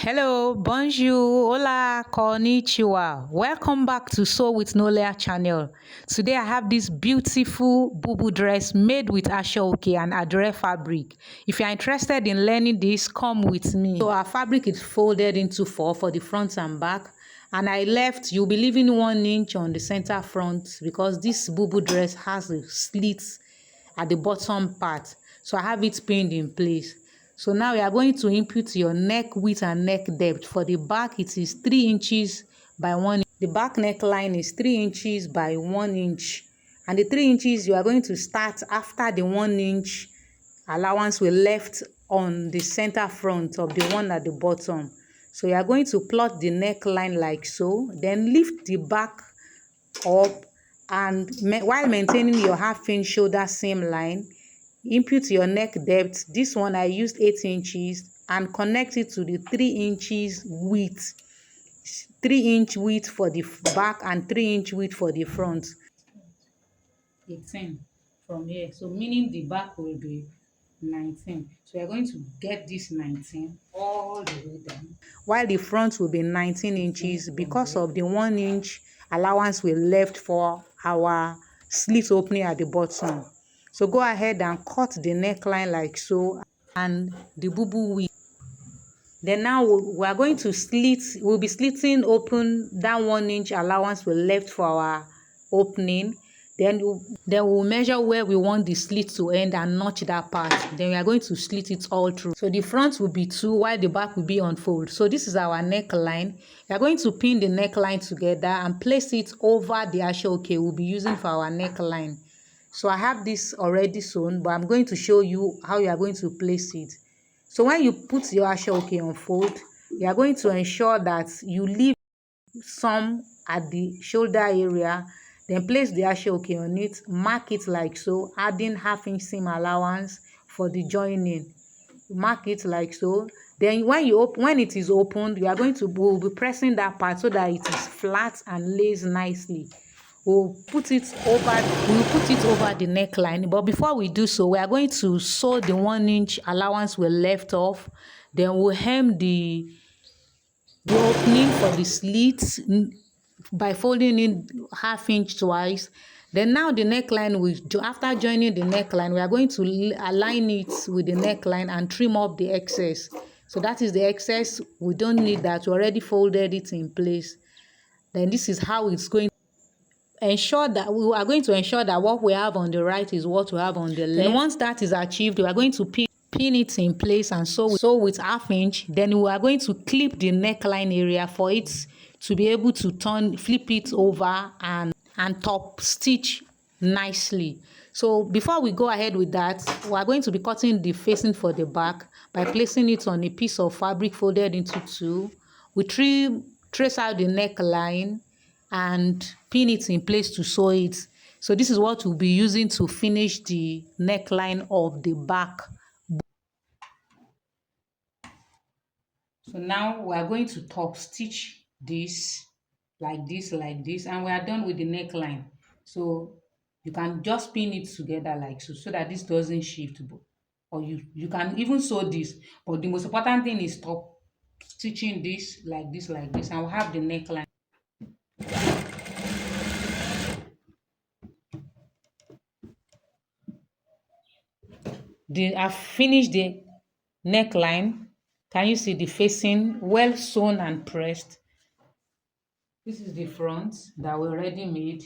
Hello, bonjour, hola, konnichiwa. Welcome back to Sew with Nolia channel. Today I have this beautiful Bubu dress made with Aso and Adire fabric. If you are interested in learning this, come with me. So our fabric is folded into four for the front and back. And I left, you'll be leaving 1 inch on the center front because this Bubu dress has a slit at the bottom part. So I have it pinned in place. So now we are going to input your neck width and neck depth. For the back, it is 3 inches by 1 inch. The back neckline is 3 inches by 1 inch. And the 3 inches, you are going to start after the 1 inch allowance we left on the center front of the one at the bottom. So you are going to plot the neckline like so. Then lift the back up and while maintaining your half-inch shoulder seam line, input your neck depth. This one I used 8 inches and connect it to the 3 inches width. 3-inch width for the back and 3-inch width for the front. 18 from here. So meaning the back will be 19. So you're going to get this 19 all the way down. While the front will be 19 inches because of the 1 inch allowance we left for our slit opening at the bottom. So go ahead and cut the neckline like so and the bubu width. Then now we are going to slit, we'll be slitting open that 1 inch allowance we left for our opening. Then we'll measure where we want the slit to end and notch that part. Then we are going to slit it all through. So the front will be 2 while the back will be unfold. So this is our neckline. We are going to pin the neckline together and place it over the Aso we'll be using for our neckline. So I have this already sewn, but I'm going to show you how you are going to place it. So when you put your Aso on fold, you are going to ensure that you leave some at the shoulder area. Then place the Aso on it, mark it like so, adding half-inch seam allowance for the joining. Mark it like so. Then when it is opened, you are going to we'll be pressing that part so that it is flat and lays nicely. We'll put it over the neckline, but before we do so, we are going to sew the 1 inch allowance we left off. Then we'll hem the opening for the slits by folding in half-inch twice. Then now the neckline, after joining the neckline, we are going to align it with the neckline and trim up the excess. So that is the excess. We don't need that. We already folded it in place. Then this is how it's going. We are going to ensure that what we have on the right is what we have on the left. And once that is achieved, we are going to pin it in place and sew with half-inch. Then we are going to clip the neckline area for it to be able to flip it over and top stitch nicely. So before we go ahead with that, we are going to be cutting the facing for the back by placing it on a piece of fabric folded into 2. We trace out the neckline and pin it in place to sew it. So this is what we'll be using to finish the neckline of the back. So now we are going to top stitch this like this, and we are done with the neckline. So you can just pin it together like so that this doesn't shift. Or you can even sew this, but the most important thing is top stitching this like this, and we'll have the neckline. I've finished the neckline. Can you see the facing well sewn and pressed? This is the front that we already made.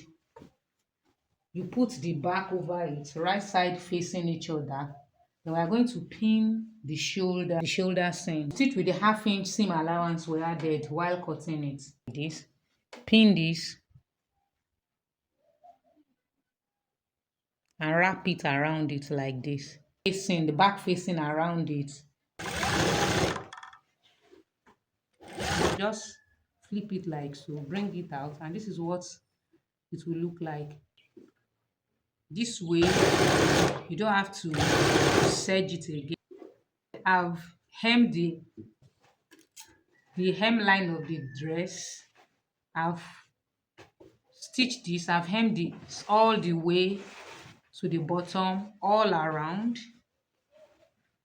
You put the back over it, right side facing each other. Then we are going to pin the shoulder seam. Stitch with the half-inch seam allowance we added while cutting it. This, pin this, and wrap it around it like this. Facing the back facing around it. Just flip it like so, bring it out, and this is what it will look like. This way you don't have to serge it again. I've hemmed the hemline of the dress. I've stitched this. I've hemmed it all the way to the bottom, all around.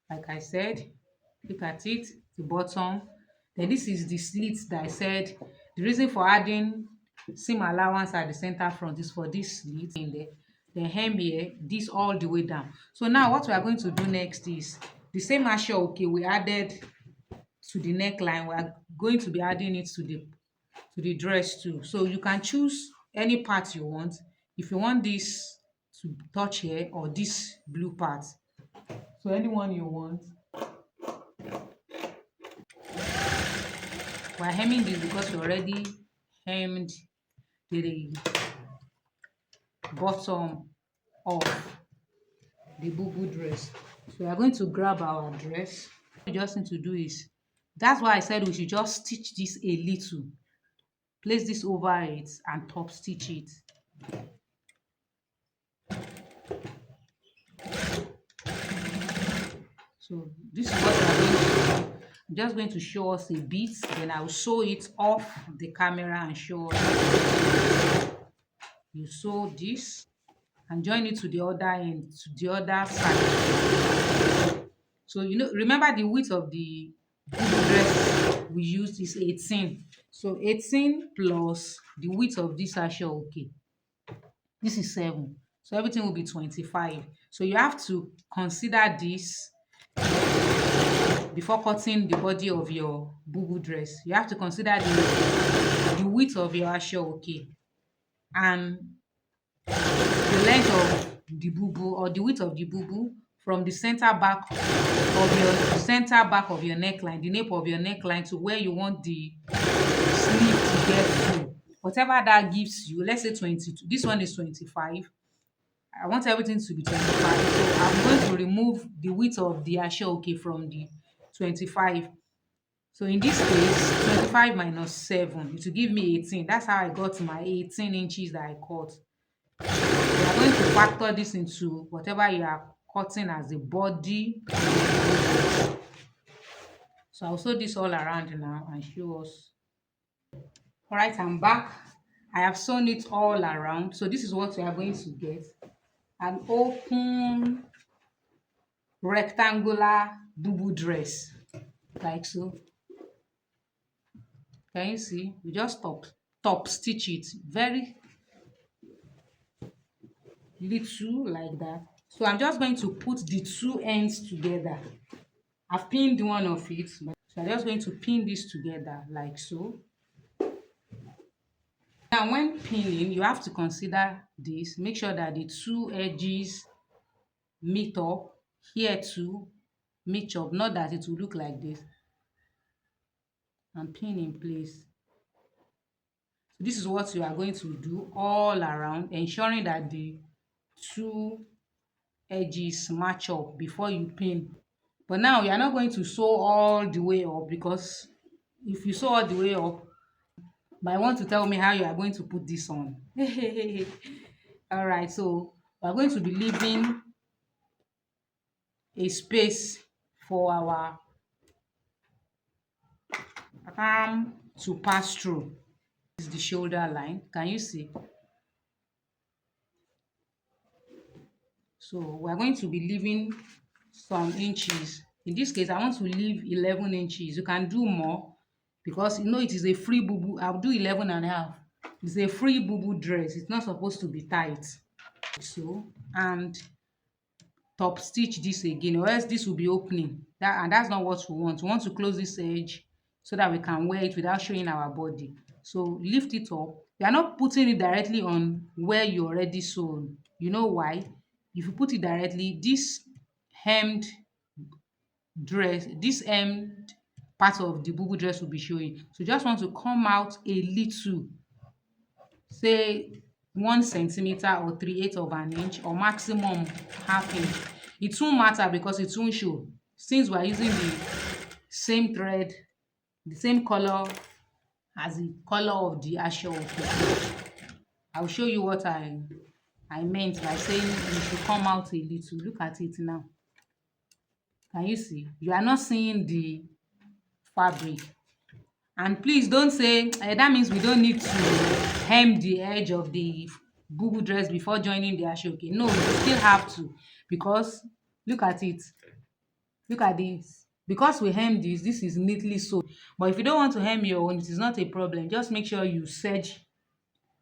Like I said, look at it, the bottom. Then this is the slit that I said. The reason for adding seam allowance at the center front is for this slit in there. Then hem here, this all the way down. So now what we are going to do next is the same ashoke we added to the neckline. We are going to be adding it to the dress too. So you can choose any part you want. If you want this to touch here or this blue part, so anyone you want. We're hemming this because we already hemmed the bottom of the Bubu dress. So we are going to grab our dress. What we just need to do is, that's why I said we should just stitch this a little. Place this over it and top stitch it. So this is what we are going to do. I'm just going to show us a bit, then I'll sew it off the camera and show us. You sew this and join it to the other end, to the other side. So remember the width of the dress we used is 18. So 18 plus the width of this asho, okay, this is 7. So everything will be 25. So you have to consider this before cutting the body of your bubu dress. You have to consider the width of your asho, okay, and the length of the bubu or the width of the bubu from the center back of your neckline, the nape of your neckline, to where you want the sleeve to get to. Whatever that gives you, let's say 22. This one is 25. I want everything to be 25. So I'm going to remove the width of the ashoke from the 25. So in this case, 25 minus 7, it will give me 18. That's how I got my 18 inches that I cut. You are going to factor this into whatever you are cutting as the body. So I'll sew this all around now and show us. All right, I'm back. I have sewn it all around. So this is what we are going to get. An open rectangular bubu dress, like so. Can you see? We just top stitch it very little like that. So I'm just going to put the two ends together. I've pinned one of it, so I'm just going to pin this together like so. Now when pinning, you have to consider this. Make sure that the two edges meet up here too, meet up, not that it will look like this, and pin in place. So this is what you are going to do all around, ensuring that the two edges match up before you pin. But now you are not going to sew all the way up, because if you sew all the way up, but I want to tell me how you are going to put this on. All right, so we are going to be leaving a space for our arm to pass through. This is the shoulder line. Can you see? So we're going to be leaving some inches. In this case, I want to leave 11 inches. You can do more because it is a free bubu. I'll do 11 and a half. It's a free bubu dress. It's not supposed to be tight. So, and top stitch this again, or else this will be opening. And that's not what we want. We want to close this edge so that we can wear it without showing our body. So lift it up. You are not putting it directly on where you already sewn. You know why? If you put it directly, this hemmed dress, this hemmed part of the bubu dress will be showing. So just want to come out a little, say 1 centimeter or 3/8 of an inch, or maximum ½ inch. It won't matter because it won't show, since we are using the same thread, the same color as the color of the asho. I'll show you what I meant by saying you should come out a little. Look at it now. Can you see? You are not seeing the fabric. And please don't say that means we don't need to hem the edge of the bubu dress before joining the ashoke. No, you still have to, because look at it. Look at this. Because we hem this is neatly sewn. But if you don't want to hem your own, it is not a problem. Just make sure you serge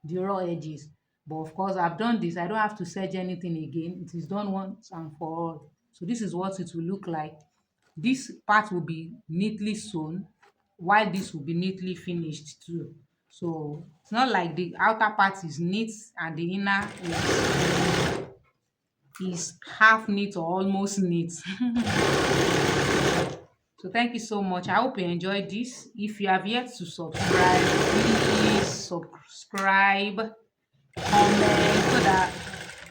the raw edges. But of course, I've done this. I don't have to serge anything again. It is done once and for all. So this is what it will look like. This part will be neatly sewn, while this will be neatly finished too. So it's not like the outer part is neat and the inner is half neat or almost neat. So thank you so much. I hope you enjoyed this. If you have yet to subscribe, please subscribe, comment so that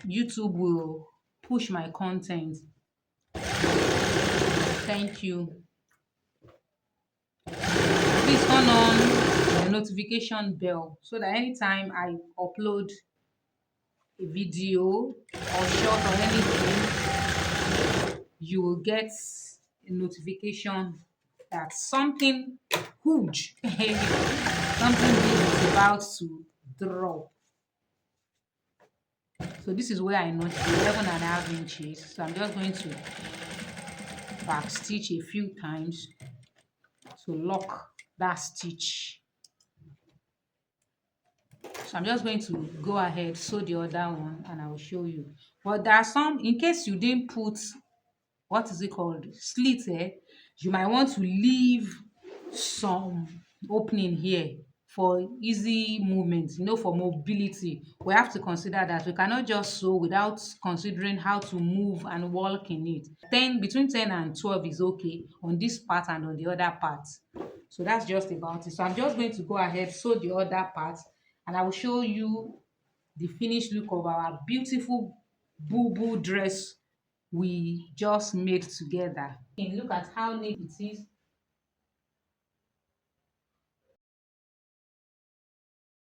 YouTube will push my content. Thank you. Please turn on the notification bell so that anytime I upload a video or short or anything, you will get a notification that something huge, something big is about to drop. So this is where I noticed 11.5 inches. So I'm just going to back stitch a few times to lock that stitch. So I'm just going to go ahead, sew the other one, and I will show you. But there are some, in case you didn't put, what is it called, slit here, you might want to leave some opening here for easy movement, for mobility. We have to consider that we cannot just sew without considering how to move and walk in it. 10 between 10 and 12 is okay on this part and on the other part. So that's just about it. So I'm just going to go ahead, sew the other part, and I will show you the finished look of our beautiful Bubu dress we just made together. And look at how neat it is.